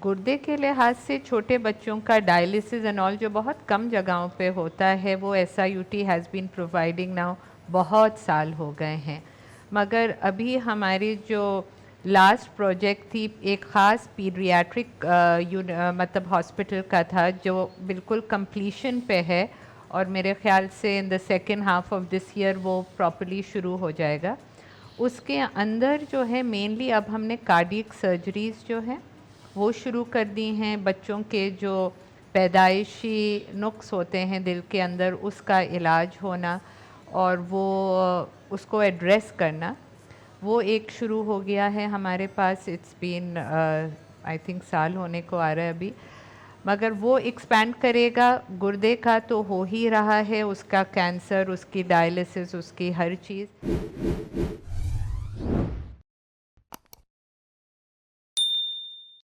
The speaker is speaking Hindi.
गुर्दे के लिहाज से छोटे बच्चों का डायलिसिस एंड ऑल जो बहुत कम जगहों पे होता है, वो SIUT has been providing now बहुत साल हो गए हैं। मगर अभी हमारी जो लास्ट प्रोजेक्ट थी एक ख़ास पीडियाट्रिक मतलब हॉस्पिटल का था जो बिल्कुल कंप्लीशन पे है, और मेरे ख़्याल से in the second half of this year वो प्रॉपर्ली शुरू हो जाएगा। उसके अंदर जो है मेनली अब हमने कार्डियक सर्जरीज़ जो है वो शुरू कर दी हैं। बच्चों के जो पैदाइशी नुक्स होते हैं दिल के अंदर, उसका इलाज होना और वो उसको एड्रेस करना, वो एक शुरू हो गया है हमारे पास। इट्स बीन आई थिंक साल होने को आ रहा है अभी, मगर वो एक्सपैंड करेगा। गुर्दे का तो हो ही रहा है, उसका कैंसर, उसकी डायलिसिस, उसकी हर चीज़।